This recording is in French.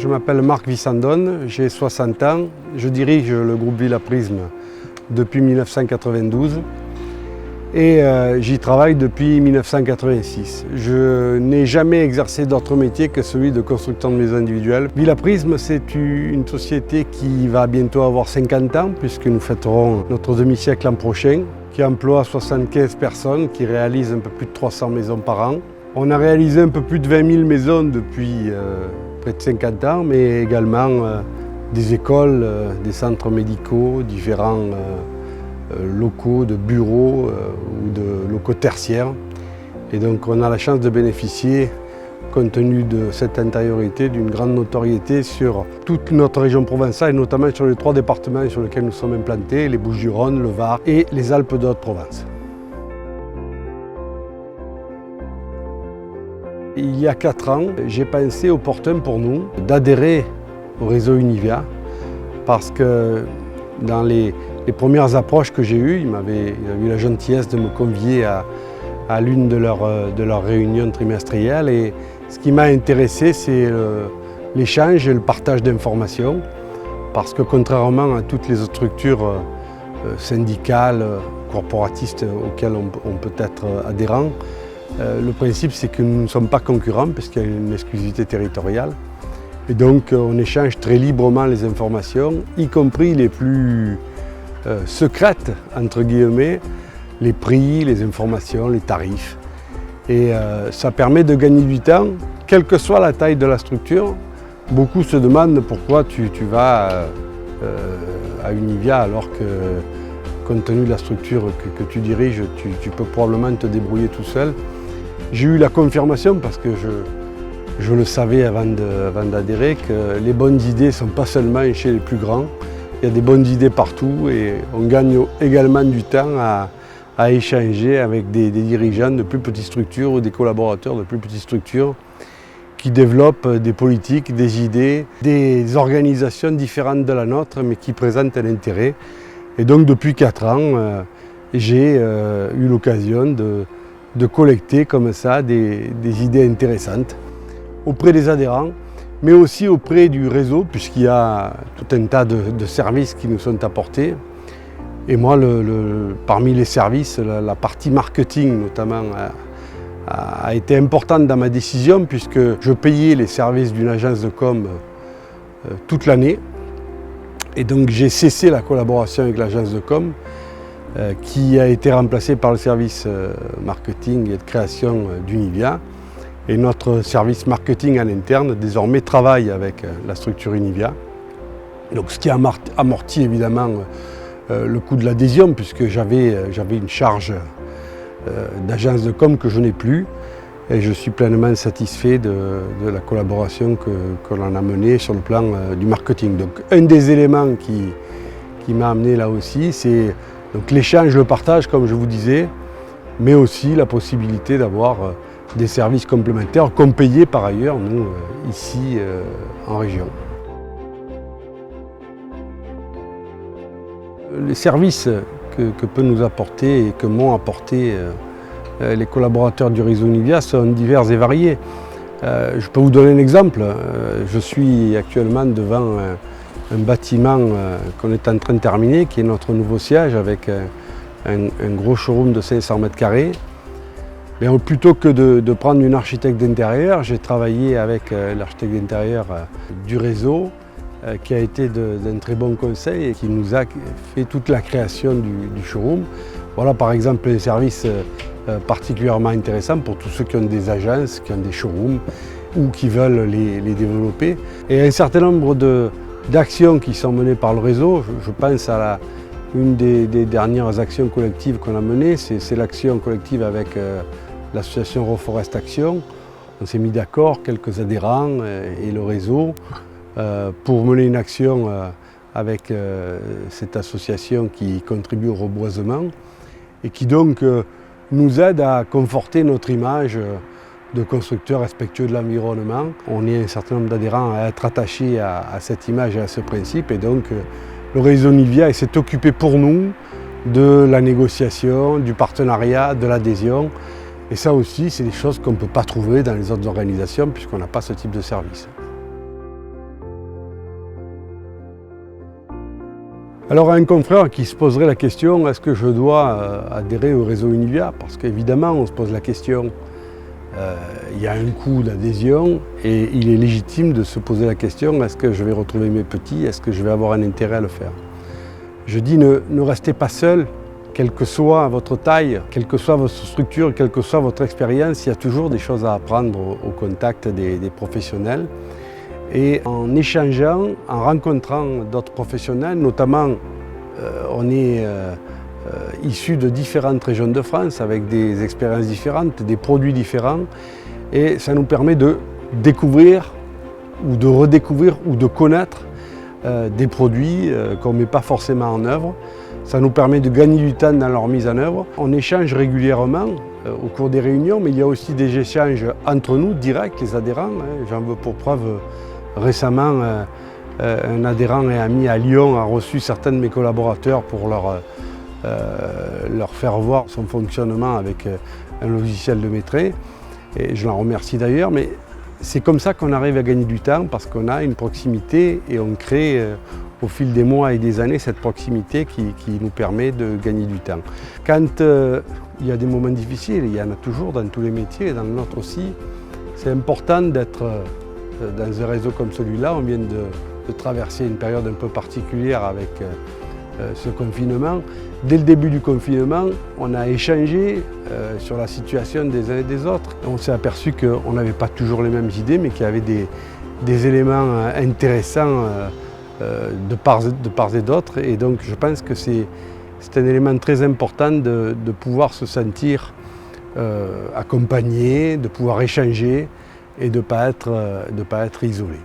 Je m'appelle Marc Vissandone, j'ai 60 ans. Je dirige le groupe Villa Prisme depuis 1992 et j'y travaille depuis 1986. Je n'ai jamais exercé d'autre métier que celui de constructeur de maisons individuelles. Villa Prisme, c'est une société qui va bientôt avoir 50 ans puisque nous fêterons notre demi-siècle l'an prochain, qui emploie 75 personnes, qui réalise un peu plus de 300 maisons par an. On a réalisé un peu plus de 20 000 maisons depuis près de 50 ans, mais également des écoles, des centres médicaux, différents locaux de bureaux ou de locaux tertiaires. Et donc on a la chance de bénéficier, compte tenu de cette antériorité, d'une grande notoriété sur toute notre région provençale et notamment sur les 3 départements sur lesquels nous sommes implantés, les Bouches-du-Rhône, le Var et les Alpes de Haute-Provence. Il y a 4 ans, j'ai pensé opportun pour nous d'adhérer au réseau Univia parce que dans les premières approches que j'ai eues, il avait eu la gentillesse de me convier à l'une de leurs réunions trimestrielles et ce qui m'a intéressé, c'est l'échange et le partage d'informations parce que contrairement à toutes les autres structures syndicales, corporatistes auxquelles on peut être adhérent, le principe c'est que nous ne sommes pas concurrents puisqu'il y a une exclusivité territoriale et donc on échange très librement les informations, y compris les plus secrètes entre guillemets, les prix, les informations, les tarifs. Et ça permet de gagner du temps, quelle que soit la taille de la structure. Beaucoup se demandent pourquoi tu vas à Univia alors que, compte tenu de la structure que tu diriges, tu peux probablement te débrouiller tout seul. J'ai eu la confirmation, parce que je le savais avant d'adhérer, que les bonnes idées ne sont pas seulement chez les plus grands. Il y a des bonnes idées partout et on gagne également du temps à échanger avec des dirigeants de plus petites structures ou des collaborateurs de plus petites structures qui développent des politiques, des idées, des organisations différentes de la nôtre mais qui présentent un intérêt. Et donc depuis 4 ans, j'ai eu l'occasion de collecter comme ça des idées intéressantes auprès des adhérents, mais aussi auprès du réseau puisqu'il y a tout un tas de services qui nous sont apportés. Et moi, parmi les services, la partie marketing notamment a été importante dans ma décision puisque je payais les services d'une agence de com toute l'année. Et donc j'ai cessé la collaboration avec l'agence de com qui a été remplacée par le service marketing et de création d'Univia. Et notre service marketing en interne désormais travaille avec la structure Univia. Donc ce qui a amorti évidemment le coût de l'adhésion puisque j'avais une charge d'agence de com que je n'ai plus et je suis pleinement satisfait de la collaboration que l'on a menée sur le plan du marketing. Donc un des éléments qui m'a amené là aussi, c'est l'échange, le partage comme je vous disais, mais aussi la possibilité d'avoir des services complémentaires qu'on payait par ailleurs nous ici en région. Les services que peut nous apporter et que m'ont apporté les collaborateurs du réseau Univia sont divers et variés. Je peux vous donner un exemple. Je suis actuellement devant un bâtiment qu'on est en train de terminer, qui est notre nouveau siège avec un gros showroom de 500 mètres carrés. Mais plutôt que de prendre une architecte d'intérieur, j'ai travaillé avec l'architecte d'intérieur du réseau qui a été d'un très bon conseil et qui nous a fait toute la création du showroom. Voilà par exemple un service particulièrement intéressant pour tous ceux qui ont des agences, qui ont des showrooms ou qui veulent les développer. Et un certain nombre d'actions qui sont menées par le réseau, je pense à une des dernières actions collectives qu'on a menées, c'est l'action collective avec l'association Reforest Action. On s'est mis d'accord, quelques adhérents et le réseau, pour mener une action avec cette association qui contribue au reboisement et qui donc nous aide à conforter notre image de constructeurs respectueux de l'environnement. On est un certain nombre d'adhérents à être attachés à cette image et à ce principe et donc le réseau Univia s'est occupé pour nous de la négociation, du partenariat, de l'adhésion. Et ça aussi, c'est des choses qu'on ne peut pas trouver dans les autres organisations puisqu'on n'a pas ce type de service. Alors un confrère qui se poserait la question, est-ce que je dois adhérer au réseau Univia? Parce qu'évidemment on se pose la question, il y a un coût d'adhésion et il est légitime de se poser la question, est-ce que je vais retrouver mes petits, est-ce que je vais avoir un intérêt à le faire? Je dis ne restez pas seul, quelle que soit votre taille, quelle que soit votre structure, quelle que soit votre expérience, il y a toujours des choses à apprendre au contact des professionnels. Et en échangeant, en rencontrant d'autres professionnels, notamment on est issus de différentes régions de France avec des expériences différentes, des produits différents et ça nous permet de découvrir ou de redécouvrir ou de connaître des produits qu'on ne met pas forcément en œuvre. Ça nous permet de gagner du temps dans leur mise en œuvre. On échange régulièrement au cours des réunions, mais il y a aussi des échanges entre nous, directs, les adhérents. J'en veux pour preuve, récemment, un adhérent et ami à Lyon a reçu certains de mes collaborateurs pour leur faire voir son fonctionnement avec un logiciel de maîtrise. Et je l'en remercie d'ailleurs, mais c'est comme ça qu'on arrive à gagner du temps parce qu'on a une proximité et on crée au fil des mois et des années cette proximité qui nous permet de gagner du temps. Quand il y a des moments difficiles, il y en a toujours dans tous les métiers et dans le nôtre aussi, c'est important d'être dans un réseau comme celui-là. On vient de traverser une période un peu particulière avec ce confinement. Dès le début du confinement, on a échangé sur la situation des uns et des autres. On s'est aperçu qu'on n'avait pas toujours les mêmes idées, mais qu'il y avait des éléments intéressants de part et d'autre. Et donc je pense que c'est un élément très important de pouvoir se sentir accompagné, de pouvoir échanger et de ne pas être isolé.